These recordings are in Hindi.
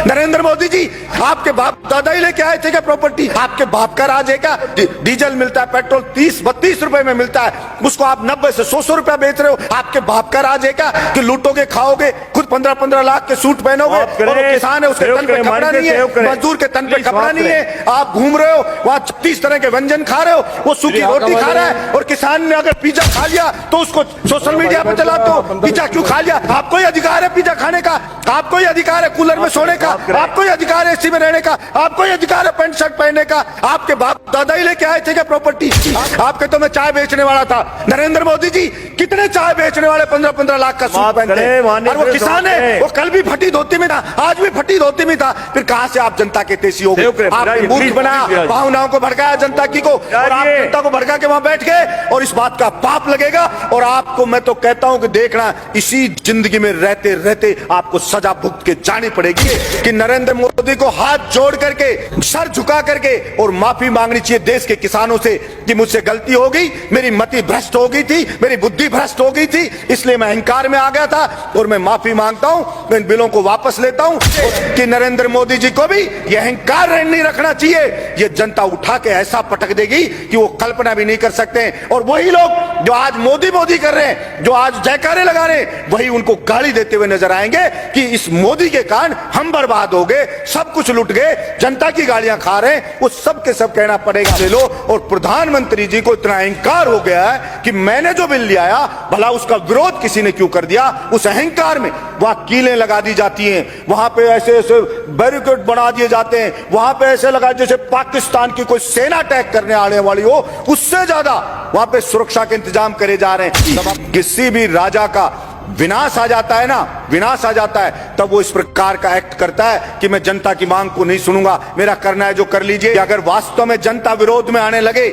नरेंद्र मोदी जी, आपके बाप दादा ही लेके आए थे क्या प्रॉपर्टी? आपके बाप का राज है क्या? डीजल मिलता है, पेट्रोल 30-32 रुपए में मिलता है, उसको आप 90 से 100 रुपया बेच रहे हो। आपके बाप का राज है क्या कि लूटोगे, खाओगे, खुद 15-15 लाख के सूट पहनोगे, और वो किसान है उसके तन पे कपड़ा नहीं है, मजदूर के तन पे कपड़ा नहीं है, आप घूम रहे हो वहां 36 तरह के व्यंजन खा रहे हो, वो सूखी रोटी खा रहा है, और किसान ने अगर पिज्जा खा लिया तो उसको सोशल मीडिया पे चलाते हो, पिज्जा क्यों खा लिया? आपको ही अधिकार है पिज्जा खाने का, आपको ही अधिकार है कूलर में सोने का, आपको ही अधिकार है एसी में रहने का, आपको ही अधिकार है पैंट शर्ट पहनने का। आपके बाप दादा ही लेके आए थे क्या प्रॉपर्टी? आपके तो मैं चाय बेचने वाला था। नरेंद्र मोदी जी, कितने चाय बेचने वाले 15-15 लाख का सूट पहनते हैं, और वो किसान है, वो कल भी फटी धोती में था, आज भी फटी धोती में था। फिर कहां से आप जनता के तेजी हो गए? आपने मूर्ख बनाया, भावनाओं को भड़काया जनता की को, और आप जनता को भड़का के वहां बैठ गए, और इस बात का पाप लगेगा। और आपको मैं तो कहता हूं कि देखना, इसी जिंदगी में रहते रहते आपको सजा भुगत के जानी पड़ेगी कि नरेंद्र मोदी को हाथ जोड़ करके, सर झुका करके और माफी मांगनी चाहिए देश के किसानों से कि मुझसे गलती हो गई, मेरी मति भ्रष्ट हो गई थी, मेरी बुद्धि भ्रष्ट हो गई थी, इसलिए मैं अहंकार में आ गया था, और मैं माफी मांगता हूं, मैं इन बिलों को वापस लेता हूं। कि नरेंद्र मोदी जी को भी यह अहंकार नहीं रखना चाहिए, यह जनता उठा के ऐसा पटक देगी कि वो कल्पना भी नहीं कर सकते हैं। और वही लोग जो आज मोदी मोदी कर रहे हैं, जो आज जयकारे लगा रहे हैं, वही उनको गाली देते हुए नजर आएंगे कि इस मोदी के कारण हम बर्बाद हो गए, सब कुछ लुट गए, जनता की गालियां खा रहे हैं। वो सब के सब कहना पड़ेगा ले लो। और प्रधानमंत्री जी को इतना अहंकार हो गया है कि मैंने जो बिल ले आया, भला उसका विरोध किसी ने क्यों कर दिया? उस अहंकार में वहां कीलें लगा दी जाती हैं, वहां पे ऐसे ऐसे बैरिकेड बना दिए जाते हैं, वहां पे ऐसे लगा जैसे पाकिस्तान की कोई सेना अटैक करने आने वाली हो, उससे ज्यादा वहां पे सुरक्षा के इंतजाम करे जा रहे हैं। किसी भी राजा का विनाश आ जाता है ना, विनाश आ जाता है, तब वो इस प्रकार का एक्ट करता है कि मैं जनता की मांग को नहीं सुनूंगा, मेरा करना है जो कर लीजिए। अगर वास्तव में जनता विरोध में आने लगे,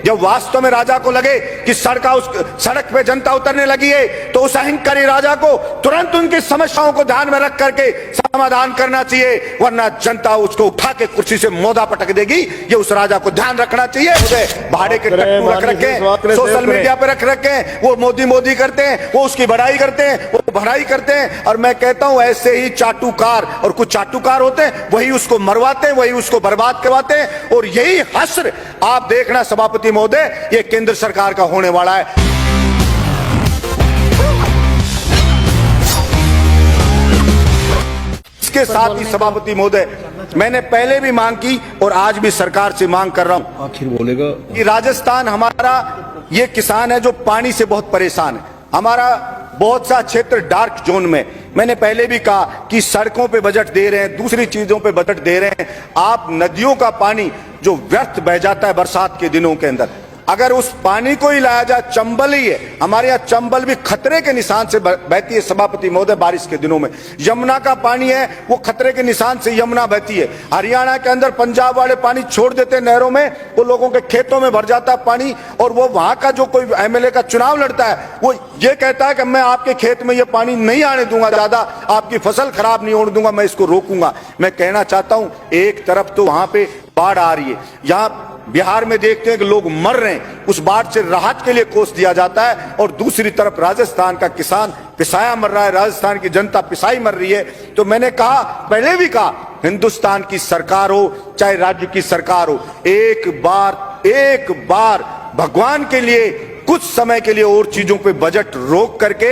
जब वास्तव में राजा को लगे कि सड़क पे जनता उतरने लगी है, तो उस अहंकारी राजा को तुरंत उनकी समस्याओं को ध्यान में रख करके समाधान करना चाहिए, वरना जनता उसको उठा के कुर्सी से मोदा पटक देगी। ये उस राजा को ध्यान रखना चाहिए। भाड़े के टट्टू रख रखे, सोशल मीडिया पे रख रखे, वो मोदी मोदी करते हैं, वो उसकी बढ़ाई करते हैं, वो बढ़ाई करते हैं। और मैं कहता हूं ऐसे ही चाटुकार, और कुछ चाटुकार होते हैं, वही उसको मरवाते हैं, वही उसको बर्बाद करवाते हैं। और यही हश्र आप देखना सभापति महोदय, ये केंद्र सरकार का होने वाला है। इसके साथ ही सभापति महोदय, मैंने पहले भी मांग की और आज भी सरकार से मांग कर रहा हूं, आखिर बोलेगा कि राजस्थान हमारा ये किसान है जो पानी से बहुत परेशान है, हमारा बहुत सा क्षेत्र डार्क जोन में। मैंने पहले भी कहा कि सड़कों पे बजट दे रहे हैं, दूसरी चीजों पे बजट दे रहे हैं, आप नदियों का पानी जो व्यर्थ बह जाता है बरसात के दिनों के अंदर, अगर उस पानी को ही लाया जाए, चंबल ही है हमारे यहाँ, चंबल भी खतरे के निशान से बहती है सभापति महोदय बारिश के दिनों में। यमुना का पानी है वो खतरे के निशान से यमुना बहती है। हरियाणा के अंदर पंजाब वाले पानी छोड़ देते हैं नहरों में, वो लोगों के खेतों में भर जाता है पानी, और वो वहां का जो कोई एमएलए का चुनाव लड़ता है, वो ये कहता है कि मैं आपके खेत में ये पानी नहीं आने दूंगा, ज्यादा आपकी फसल खराब नहीं होने दूंगा, मैं इसको रोकूंगा। मैं कहना चाहता हूं, एक तरफ तो वहां पे बाढ़ आ रही है, यहाँ बिहार में देखते हैं कि लोग मर रहे हैं, उस बाढ़ से राहत के लिए कोस दिया जाता है, और दूसरी तरफ राजस्थान का किसान पिसाया मर रहा है, राजस्थान की जनता पिसाई मर रही है। तो मैंने कहा, पहले भी कहा, हिंदुस्तान की सरकार हो चाहे राज्य की सरकार हो, एक बार भगवान के लिए कुछ समय के लिए और चीजों पे बजट रोक करके,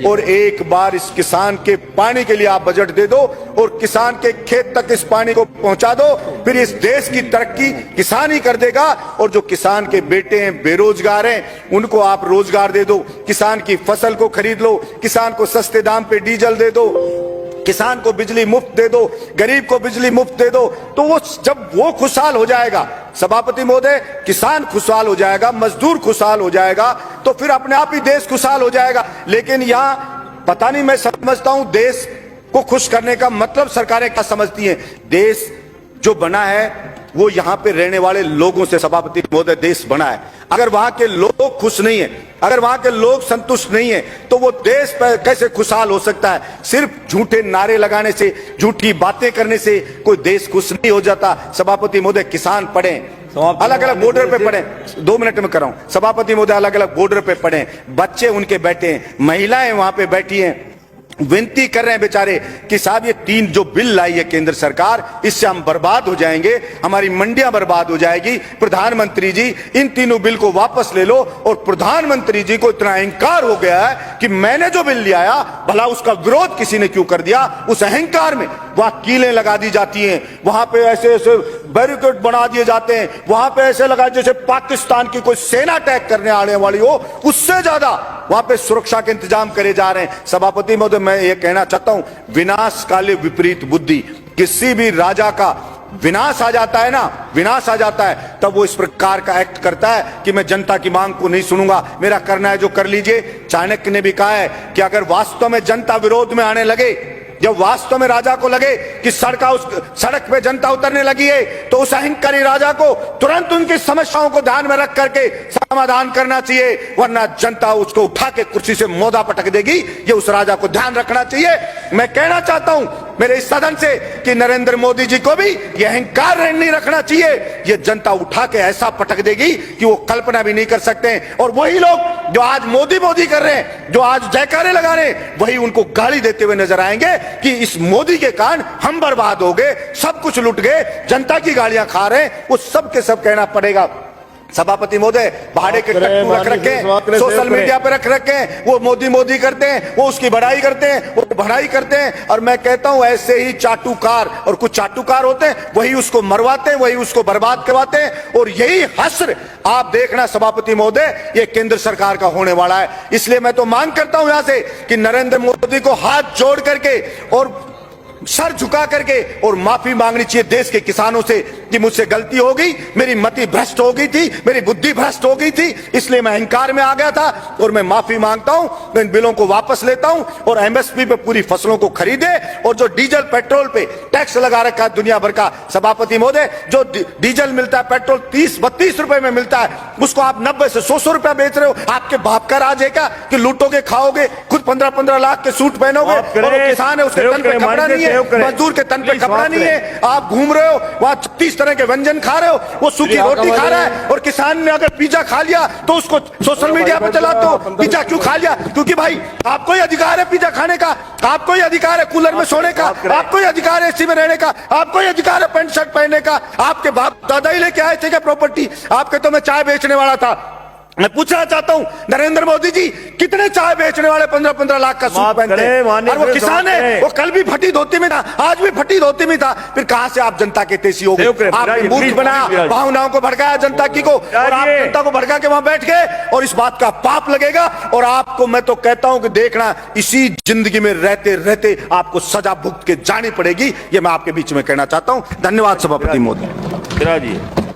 और एक बार इस किसान के पानी के लिए आप बजट दे दो, और किसान के खेत तक इस पानी को पहुंचा दो, फिर इस देश की तरक्की किसान ही कर देगा। और जो किसान के बेटे हैं, बेरोजगार हैं, उनको आप रोजगार दे दो, किसान की फसल को खरीद लो, किसान को सस्ते दाम पे डीजल दे दो, किसान को बिजली मुफ्त दे दो, गरीब को बिजली मुफ्त दे दो, तो वो जब वो खुशहाल हो जाएगा सभापति महोदय, किसान खुशहाल हो जाएगा, मजदूर खुशहाल हो जाएगा, तो फिर अपने आप ही देश खुशहाल हो जाएगा। लेकिन यहाँ पता नहीं, मैं समझता हूं देश को खुश करने का मतलब सरकारें क्या समझती हैं। देश जो बना है वो यहाँ पे रहने वाले लोगों से सभापति महोदय देश बना है। अगर वहां के लोग खुश नहीं है, अगर वहां के लोग संतुष्ट नहीं है, तो वो देश पर कैसे खुशहाल हो सकता है? सिर्फ झूठे नारे लगाने से, झूठी बातें करने से कोई देश खुश नहीं हो जाता। सभापति महोदय, किसान पढ़े, अलग अलग बॉर्डर पे पड़े, 2 मिनट में कर रहा हूं सभापति महोदय, अलग अलग बॉर्डर पे पड़े, बच्चे उनके बैठे हैं, महिलाएं वहां पे बैठी हैं, विनती कर रहे हैं बेचारे कि साहब ये 3 जो बिल लाई है केंद्र सरकार, इससे हम बर्बाद हो जाएंगे, हमारी मंडियां बर्बाद हो जाएगी। प्रधानमंत्री जी इन तीनों बिल को वापस ले लो। और प्रधानमंत्री जी को इतना अहंकार हो गया है कि मैंने जो बिल ले आया, भला उसका विरोध किसी ने क्यों कर दिया। उस अहंकार में वहां कीलें लगा दी जाती हैं, वहां पे ऐसे ऐसे बैरिकेड बना दिए जाते हैं, वहां पे ऐसे लगा जैसे पाकिस्तान की कोई सेना अटैक करने आने वाली हो, उससे ज्यादा वहां पे सुरक्षा के इंतजाम करे जा रहे हैं। सभापति महोदय, मैं ये कहना चाहता हूं, विनाश काले विपरीत बुद्धि। किसी भी राजा का विनाश आ जाता है ना, विनाश आ जाता है, तब वो इस प्रकार का एक्ट करता है कि मैं जनता की मांग को नहीं सुनूंगा, मेरा करना है जो कर लीजिए। चाणक्य ने भी कहा है कि अगर वास्तव में जनता विरोध में आने लगे, जब वास्तव में राजा को लगे कि सड़क पे जनता उतरने लगी है, तो उस अहंकारी राजा को तुरंत उनकी समस्याओं को ध्यान में रख करके समाधान करना चाहिए, वरना जनता उसको उठा के कुर्सी से मोदा पटक देगी। ये उस राजा को ध्यान रखना चाहिए। मैं कहना चाहता हूं मेरे इस सदन से कि नरेंद्र मोदी जी को भी ये अहंकार नहीं रखना चाहिए। ये जनता उठा के ऐसा पटक देगी कि वो कल्पना भी नहीं कर सकते। और वही लोग जो आज मोदी मोदी कर रहे हैं, जो आज जयकारे लगा रहे हैं, वही उनको गाली देते हुए नजर आएंगे कि इस मोदी के कारण हम बर्बाद हो गए, सब कुछ लुट गए, जनता की गालियां खा रहे हैं। वो सब के सब कहना पड़ेगा। सभापति महोदय, भाड़े के टट्टू रख रखे हैं, सोशल मीडिया पे रख रखे हैं, वो मोदी मोदी करते हैं, वो उसकी बड़ाई करते हैं, वो बढ़ाई करते हैं। और मैं कहता हूं ऐसे ही चाटुकार, और कुछ चाटुकार होते हैं, वही उसको मरवाते हैं, वही उसको बर्बाद करवाते हैं। और यही हश्र आप देखना सभापति महोदय, ये केंद्र सरकार का होने वाला है। इसलिए मैं तो मांग करता हूं यहां से कि नरेंद्र मोदी को हाथ जोड़ करके और सर झुका करके और माफी मांगनी चाहिए देश के किसानों से कि मुझसे गलती हो गई, मेरी मति भ्रष्ट हो गई थी, मेरी बुद्धि भ्रष्ट हो गई थी, इसलिए मैं अहंकार में आ गया था और मैं माफी मांगता हूं। मैं इन बिलों को वापस लेता हूं और एमएसपी पे पूरी फसलों को खरीदे। और जो डीजल पेट्रोल पे टैक्स लगा रखा है दुनिया भर का, सभापति महोदय, जो डीजल मिलता है, पेट्रोल 30-32 रुपए में मिलता है, उसको आप 90 से 100 रुपया बेच रहे हो। आपके बाप का राज है क्या कि लूटोगे, खाओगे, खुद 15-15 लाख के सूट पहनोगे, और किसान है उसके तन पे कपड़ा नहीं है, मजदूर के तन पे कपड़ा नहीं है, आप घूम रहे हो वहां 36 तरह के व्यंजन खा रहे हो, वो सूखी रोटी खा रहा है। और किसान ने अगर पिज्जा खा लिया तो उसको सोशल मीडिया पे चलाते हो, पिज्जा क्यों खा लिया? क्योंकि भाई आपको ही अधिकार है पिज्जा खाने का, आपको ही अधिकार है कूलर में सोने का, आपको ही अधिकार है एसी में रहने का, आपको ही अधिकार है पैंट शर्ट पहनने का। आपके बाप दादा ही लेके आए थे क्या प्रॉपर्टी? आपके तो मैं चाय बेचने वाला था। मैं पूछना चाहता हूं नरेंद्र मोदी जी, कितने चाय बेचने वाले 15-15 लाख का सूट पहनते हैं? और वो किसान है, वो कल भी फटी धोती में था, आज भी फटी धोती में था। फिर कहां से आप जनता के तेजी हो गए? आपने मूर्ख बनाया, भावनाओं को भड़काया जनता की को, और आप जनता को भड़का के वहां बैठ गए। और इस बात का पाप लगेगा। और आपको मैं तो कहता हूं कि देखना, इसी जिंदगी में रहते रहते आपको सजा भुगत के जानी पड़ेगी। ये मैं आपके बीच में कहना चाहता हूं। धन्यवाद सभापति महोदय।